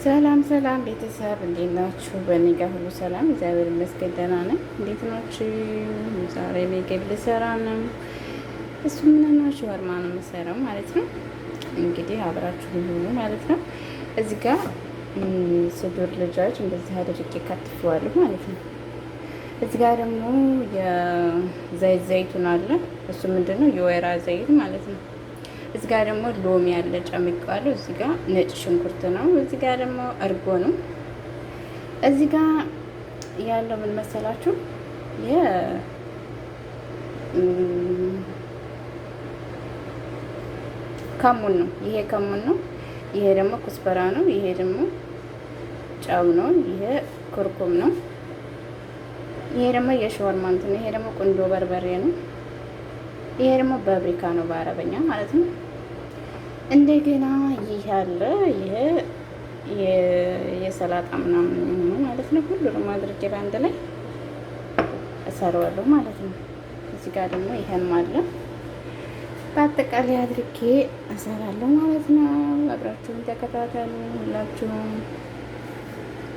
ሰላም ሰላም ቤተሰብ እንዴት ናችሁ? በእኔ ጋር ሁሉ ሰላም እግዚአብሔር ይመስገን ደህና ነኝ። እንዴት ናችሁ? ዛሬ ምግብ ልሰራ ነው። እሱ ምንና ሸዋርማ ነው የምሰራው ማለት ነው። እንግዲህ አብራችሁ ሁሉ ማለት ነው። እዚህ ጋር ስዱር ልጆች እንደዚህ አድርጌ ከትፈዋለሁ ማለት ነው። እዚህ ጋር ደግሞ ዘይቱን አለ። እሱ ምንድነው የወይራ ዘይት ማለት ነው። እዚህ ጋር ደግሞ ሎሚ ያለ ጨምቄዋለሁ። እዚህ ጋር ነጭ ሽንኩርት ነው። እዚህ ጋር ደግሞ እርጎ ነው። እዚህ ጋር ያለው ምን መሰላችሁ? ከሙን ነው። ይሄ ከሙን ነው። ይሄ ደግሞ ኩስበራ ነው። ይሄ ደግሞ ጨው ነው። ይሄ ኩርኩም ነው። ይሄ ደግሞ የሸወርማ እንትን ነው። ይሄ ደግሞ ቁንዶ በርበሬ ነው። ይሄ ደግሞ በብሪካ ነው በአረበኛ ማለት ነው። እንደገና ይሄ አለ። ይሄ የሰላጣ ምናምን ነው ማለት ነው። ሁሉንም አድርጌ በአንድ ላይ እሰራዋለሁ ማለት ነው። እዚህ ጋር ደግሞ ይሄም አለ። በአጠቃላይ አድርጌ እሰራለሁ ማለት ነው። አብራችሁን ተከታተሉ ሁላችሁም።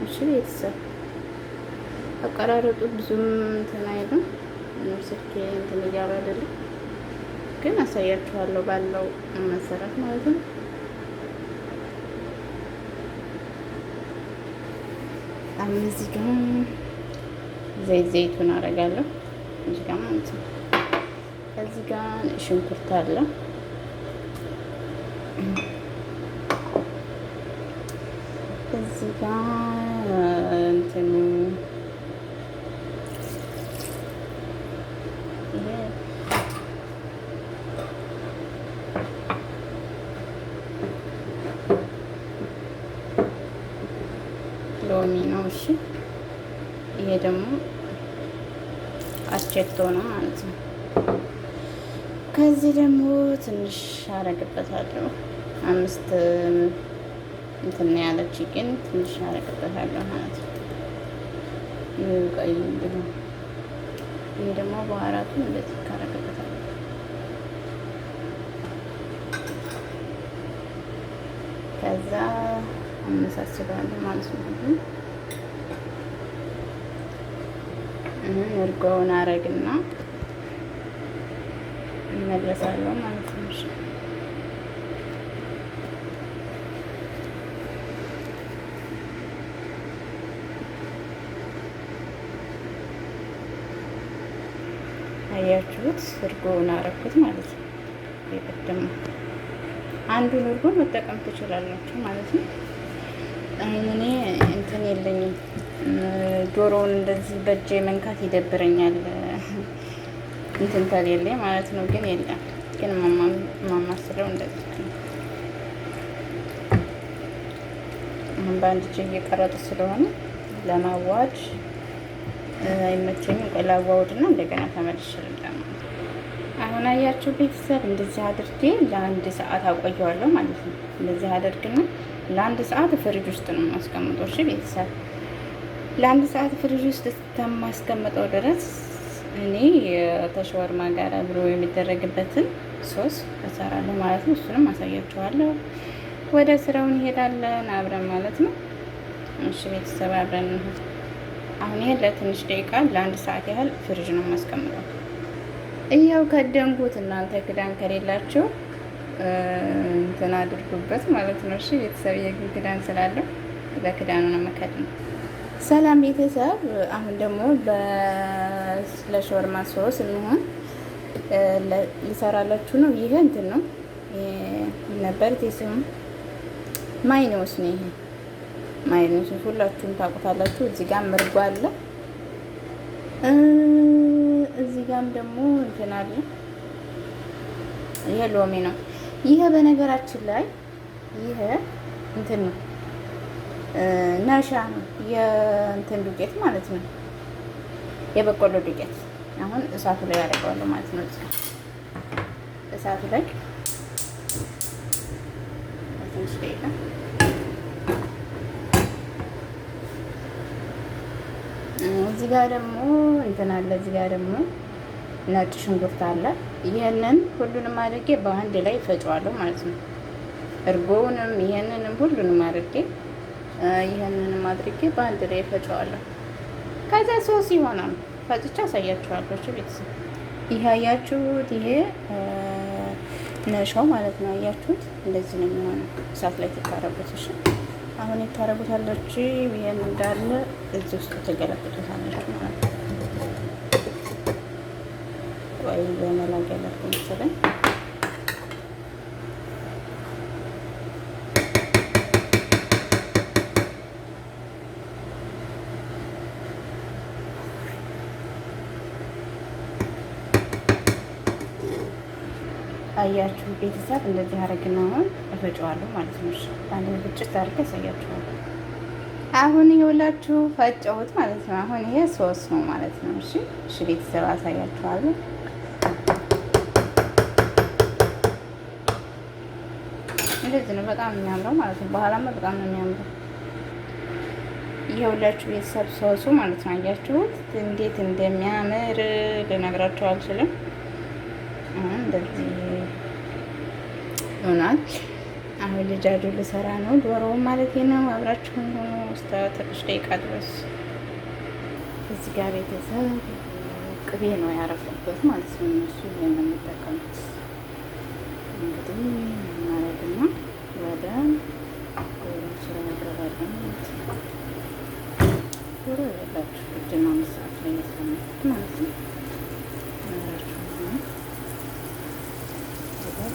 እሺ ቤተሰብ አቀራረጡ ብዙም እንትን አይልም። ስልኬ እንትን እያሉ አይደለም ግን አሳያችኋለሁ ባለው መሰረት ማለት ነው። እዚህ ጋር ዘይቱን አደርጋለሁ እዚህ ጋር ማለት ነው። እዚህ ጋር ሽንኩርት አለ። እዚህ ጋር እንትን ሎሚ ነው። እሺ ይሄ ደግሞ አስቸቶ ነው ማለት ነው። ከዚህ ደግሞ ትንሽ አረግበታለሁ። 5 እንትን ያለች ግን ትንሽ አረግበታለሁ ማለት ነው። ይሄ ደግሞ በአራቱ እንደዚህ ካረግበታለሁ። ከዛ አመሳስላለሁ ማለት ነው። እርጎውን አረግና እመለሳለሁ ማለት ነው። አያችሁት? እርጎውን አረኩት ማለት ነው። የቀደም አንዱን እርጎ መጠቀም ትችላላችሁ ማለት ነው። እኔ እንትን የለኝም። ዶሮውን እንደዚህ በእጄ መንካት ይደብረኛል እንትን ከሌለኝ ማለት ነው። ግን የለም ግን ማማስለው እንደዚህ ነው። አሁን በአንድ እጄ እየቀረጡ ስለሆነ ለማዋድ አይመቸኝም። ቆይ ላዋውድና እንደገና ተመልሼ ልምጣ። አሁን አያችሁ ቤተሰብ እንደዚህ አድርጌ ለ1 ሰዓት አቆየዋለሁ ማለት ነው። እንደዚህ አድርግና ለ1 ሰዓት ፍሪጅ ውስጥ ነው የማስቀምጠው። እሺ ቤተሰብ ለ1 ሰዓት ፍሪጅ ውስጥ እስከማስቀምጠው ድረስ እኔ ተሸወርማ ጋር አብሮ የሚደረግበትን ሶስ እሰራለሁ ማለት ነው። እሱንም አሳያችኋለሁ። ወደ ስራው እንሄዳለን አብረን ማለት ነው። እሺ ቤተሰብ አብረን እንሂድ። አሁን ይሄ ለትንሽ ደቂቃ ለ1 ሰዓት ያህል ፍሪጅ ነው የማስቀምጠው። እያው ከደንጉት እናንተ ክዳን ከሌላችሁ እንትን አድርጉበት ማለት ነው። እሺ ቤተሰብ የግን ክዳን ስላለው በክዳኑ ነው መከደን። ሰላም ቤተሰብ አሁን ደግሞ ለሾርማ ሶስ እንሆን ሊሰራላችሁ ነው። ይሄ እንትን ነው ነበር ተስሙ ማይኖስ ነው። ይሄ ማይኖስ ሁላችሁም ታውቁታላችሁ። እዚህ ጋር ምርጓ አለ። እዚህ ጋርም ደግሞ እንትን አለ። ይሄ ሎሚ ነው። ይሄ በነገራችን ላይ ይሄ እንትን ነው ናሻ ነው። የእንትን ዱቄት ማለት ነው። የበቆሎ ዱቄት። አሁን እሳቱ ላይ ያደርገዋለሁ ማለት ነው። እሳቱ ላይ ትንሽ ደቂቃ እዚህ ጋር ደግሞ እንትን አለ። እዚህ ጋር ደግሞ ነጭ ሽንኩርት አለ። ይሄንን ሁሉንም አድርጌ በአንድ ላይ ፈጫዋለሁ ማለት ነው። እርጎውንም ይሄንንም ሁሉንም አድርጌ ይህንንም አድርጌ በአንድ ላይ ፈጨዋለሁ። ከዛ ሶስ ይሆናል። ፈጭቻ አሳያችኋለሁ ቤተሰብ። ይሄ አያችሁት? ይሄ ነሻው ማለት ነው። አያችሁት? እንደዚህ ነው የሚሆነው። እሳት ላይ ትታረጉት። እሺ አሁን የታረጉታላችሁ ይሄን እንዳለ እዚህ ውስጥ ተገለብጡታላችሁ ማለት ነው። ወይ በመላገለጥ መሰለኝ አያችሁ ቤተሰብ፣ እንደዚህ አረግና አሁን እፈጨዋለሁ ማለት ነው። እሺ አንድ ብጭት አድርጌ አሳያችኋለሁ። አሁን ይኸውላችሁ ፈጨሁት ማለት ነው። አሁን ይሄ ሶስ ነው ማለት ነው። እሺ ቤተሰብ አሳያችኋለሁ። እንደዚህ ነው በጣም የሚያምረው ማለት ነው። በኋላማ በጣም ነው የሚያምረው። ይኸውላችሁ ቤተሰብ ሶሱ ማለት ነው። አያችሁት እንዴት እንደሚያምር ልነግራችሁ አልችልም። እንደዚህ ሆኗል። አሁን ልጃጁ ልሰራ ነው፣ ዶሮውን ማለት ነው። አብራችሁን ሆኖ እስከ ትንሽ ደቂቃ ድረስ። እዚህ ጋር ቤተሰብ ቅቤ ነው ያረፈበት ማለት ነው። እነሱ ይሄን ነው የሚጠቀሙት። እንግዲህ ማለትና ወደ ዶሮ ስራ ያቀርባለን ማለት ነው። ዶሮ ያላችሁ ግድና መስራት ላይ ያስቀምጡት ማለት ነው።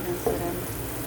እንሰራለን።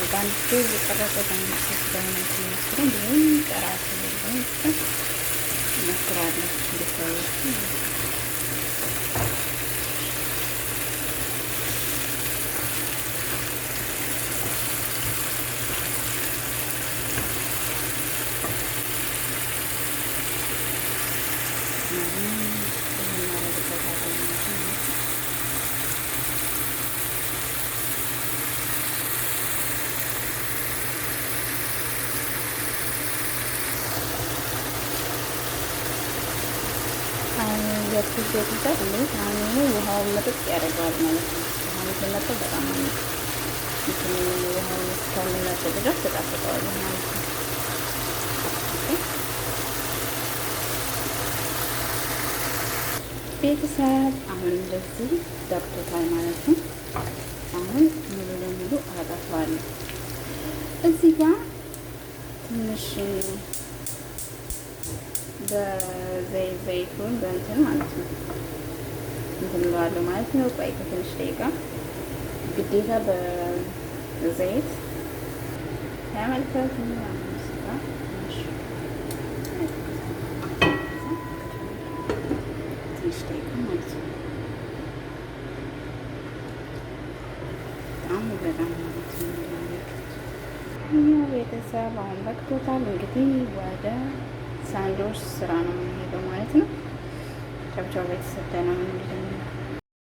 በአንድ የቀረጸ እንዲሁም ጠራት እሞክራለሁ እንዲታያችሁ የኩስ ቤተሰብ እንዴት አሁን ውሃውን መጠጥ ያደርገዋል ማለት ነው። አሁን ሲመጣ በጣም እንትን ውሃውን እስከሚመጥ ድረስ ተጣፍጠዋለሁ ማለት ነው። ቤተሰብ አሁን እንደዚህ ደርቶታል ማለት ነው። አሁን ሙሉ ለሙሉ አጠፋዋለሁ። እዚህ ጋር ትንሽ ዘይቱን በእንትን ማለት ነው እንትን እለዋለሁ ማለት ነው። ቆይ ከትንሽ ደቂቃ ግዴታ በዘይት ያመልከት ትንሽ ደቂቃ ማለት ነው። በጣም በጣም ማለት ነው። ቤተሰብ አሁን በቅቶታል። እንግዲህ ወደ ሳንዶች ስራ ነው የምንሄደው ማለት ነው። ቻው ቻው ቤተሰብ፣ ደህና ነው።